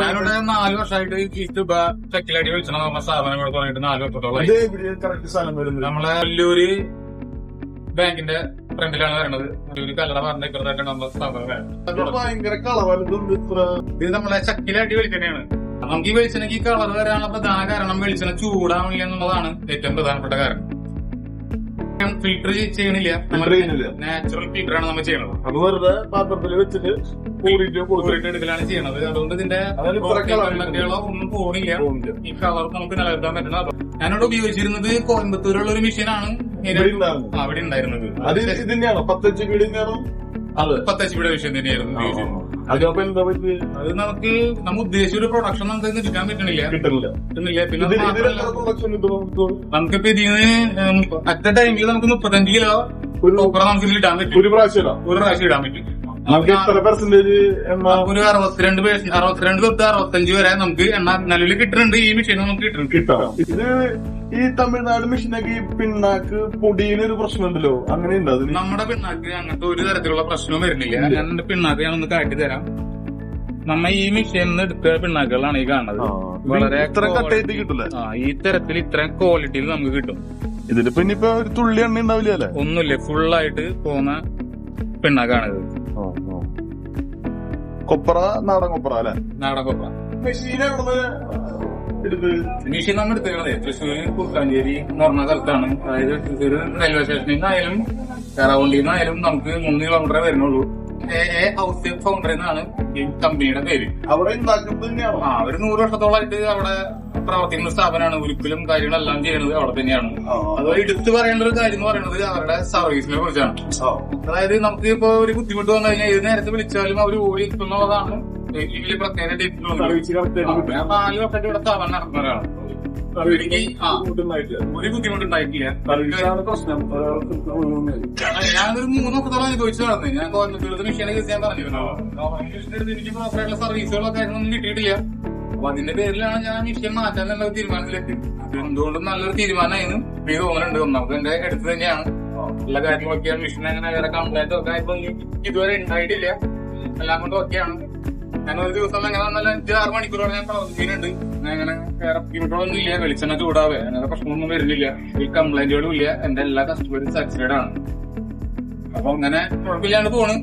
ഞാനിവിടെ 4 വർഷമായിട്ട് ഈ തുബ ചക്കിലടി വിളിച്ചണ പറഞ്ഞ സ്ഥാപനം ഇവിടെ തുടങ്ങിയിട്ട് 4 വർഷത്തോളം. നമ്മളെ വല്ലൂര് ബാങ്കിന്റെ ഫ്രണ്ടിലാണ് വരണത്. ഒരു കല്ലട പറഞ്ഞ ഇപ്പുറത്തായിട്ട് നമ്മളെ സ്ഥാപനം. ഭയങ്കര കളവലുണ്ട്. ഇത് നമ്മളെ ചക്കിലടി വെളിച്ചെണ്ണയാണ്. നമുക്ക് ഈ വെളിച്ചെണ്ണയ്ക്ക് ഈ കളർ വരാനുള്ള പ്രധാന കാരണം വെളിച്ചെണ്ണ ചൂടാവില്ല എന്നുള്ളതാണ് ഏറ്റവും പ്രധാനപ്പെട്ട കാരണം. ഫിൽറ്റർ ചെയ്യണില്ല, നാച്ചുറൽ ഫിൽറ്ററാണ് നമ്മൾ ചെയ്യണത്. അത് വെറുതെ പാത്രത്തിൽ വെച്ചിട്ട് കൂടിയിട്ട് എടുക്കലാണ് ചെയ്യണത്. അതുകൊണ്ട് ഇതിന്റെ ഒന്നും പോണില്ല. ഈ കളർ നമുക്ക് നിലനിർത്താൻ പറ്റണം. ഞാനിവിടെ ഉപയോഗിച്ചിരുന്നത് കോയമ്പത്തൂരുള്ള ഒരു മെഷീനാണ് അവിടെ ഉണ്ടായിരുന്നത്. അത് തന്നെയാണോ 10 HP മെഷീൻ തന്നെയായിരുന്നു ഉപയോഗിച്ചത്. അത് നമുക്ക് ഉദ്ദേശിച്ച ഒരു പ്രൊഡക്ഷൻ നമുക്ക് എടുക്കാൻ കിട്ടുന്നില്ല. പിന്നെ നമുക്കിപ്പോ ഇതിന് അറ്റ് ടൈമിൽ നമുക്ക് 35 കിലോ നമുക്ക് ഇതിൽ ഇടാൻ പറ്റും. ഒരു പ്രാവശ്യം ഇടാൻ പറ്റും. നമുക്ക് എത്ര പെർസെന്റേജ് ഒരു 62 തൊട്ട് 65 വരെ നമുക്ക് എണ്ണ നിലവിൽ കിട്ടുന്നുണ്ട്. ഈ മെഷീൻ നമുക്ക് കിട്ടും. ഇത് ഈ തമിഴ്നാട് മെഷീനൊക്കെ ഈ പിണ്ണാക്ക് പൊടിയിലൊരു പ്രശ്നമുണ്ടല്ലോ, അങ്ങനെ ഉണ്ടോ? നമ്മുടെ പിണ്ണാക്ക് അങ്ങനത്തെ ഒരു തരത്തിലുള്ള പ്രശ്നവും വരുന്നില്ല. ഞാൻ എന്റെ പിണ്ണാക്ക് ഞാനൊന്ന് കാട്ടി തരാം. നമ്മ ഈ മെഷീനിൽ നിന്ന് എടുത്ത പിണ്ണാക്കുകളാണ് ഈ കാണുന്നത്. വളരെ കിട്ടില്ല. ഈ തരത്തിൽ ഇത്രയും ക്വാളിറ്റിയിൽ നമുക്ക് കിട്ടും. ഇതിലിപ്പോ ഇനിയിപ്പോ ഒരു തുള്ളി എണ്ണ ഉണ്ടാവില്ല അല്ലെ? ഒന്നുമില്ല, ഫുള്ളായിട്ട് പോകുന്ന പിണ്ണാക്കാണിത്. കൊപ്ര, നാടൻ കൊപ്ര അല്ലെ? നാടൻ കൊപ്ര. മെഷീൻ നമ്മൾ എടുത്തേക്കണത് തൃശ്ശൂര് കുർക്കാഞ്ചേരി എന്ന് പറഞ്ഞ സ്ഥലത്താണ്. അതായത് തൃശ്ശൂര് റെയിൽവേ സ്റ്റേഷനിൽ നിന്നായാലും കരാവണ്ടിയിൽ നിന്നായാലും നമുക്ക് 3 കിലോമീറ്ററേ വരുന്നുള്ളൂ. ഹൗസ് ഫൗണ്ടർ എന്നാണ് ഈ കമ്പനിയുടെ പേര്. അവിടെ ഒരു 100 വർഷത്തോളമായിട്ട് അവിടെ പ്രവർത്തിക്കുന്ന സ്ഥാപനമാണ്. ഉരുക്കലും കാര്യങ്ങളെല്ലാം ചെയ്യുന്നത് അവിടെ തന്നെയാണ്. അതുപോലെ എടുത്തു പറയേണ്ട ഒരു കാര്യം എന്ന് പറയുന്നത് അവരുടെ സർവീസിനെ കുറിച്ചാണ്. അതായത് നമുക്ക് ഇപ്പൊ ഒരു ബുദ്ധിമുട്ട് വന്നു കഴിഞ്ഞാൽ ഏത് നേരത്തെ വിളിച്ചാലും അവർ ഓടി എത്തുന്നതാണ് ഇതില് പ്രത്യേക ടിപ്പ്. 4 വർഷമായിട്ട് ഇവിടെ സ്ഥാപനം നടത്തുന്നവരാണ്. ഒരു ബുദ്ധിമുട്ടുണ്ടായിട്ടില്ല. ഞാനൊരു 3 വർഷത്തോളം അനുഭവിച്ചു നടന്നു. ഞാൻ കോയമ്പത്തൂരത്തെ മെഷീനെ കുറിച്ച് ഞാൻ പറഞ്ഞിരുന്നു. എനിക്ക് പ്രോപ്പറായിട്ടുള്ള സർവീസുകളോ കാര്യങ്ങളൊന്നും കിട്ടിയിട്ടില്ല. അപ്പൊ അതിന്റെ പേരിലാണ് ഞാൻ മെഷീൻ മാറ്റാൻ എന്നുള്ള തീരുമാനത്തിലെത്തി. എന്തുകൊണ്ടും നല്ലൊരു തീരുമാനമായിരുന്നു എനിക്ക് തോന്നുന്നുണ്ട്. ഒന്നാമത് എന്റെ അടുത്ത് തന്നെയാണ് എല്ലാ കാര്യങ്ങളൊക്കെയാണ്. മെഷീൻ അങ്ങനെ വേറെ കംപ്ലൈന്റ് ഒക്കെ ഇപ്പൊ ഇതുവരെ ഉണ്ടായിട്ടില്ല. എല്ലാം കൊണ്ട് ഒക്കെയാണ്. ഞാൻ ഒരു ദിവസം എങ്ങനെ വന്നാലും 5-6 മണിക്കൂറോടെ ഞാൻ പ്രവർത്തിക്കുന്നുണ്ട്. അങ്ങനെ വേറെ ബുദ്ധിമുട്ടുകളൊന്നും ഇല്ല. വെളിച്ചെണ്ണ ചൂടാവേ അങ്ങനെ പ്രശ്നമൊന്നും വരുന്നില്ല. ഈ കംപ്ലൈന്റുകളും ഇല്ല. എന്റെ എല്ലാ കസ്റ്റമേഴ്സും സാറ്റിസ്ഫൈഡ് ആണ്. അപ്പൊ അങ്ങനെ കുഴപ്പമില്ലാണ്ട് പോണ്.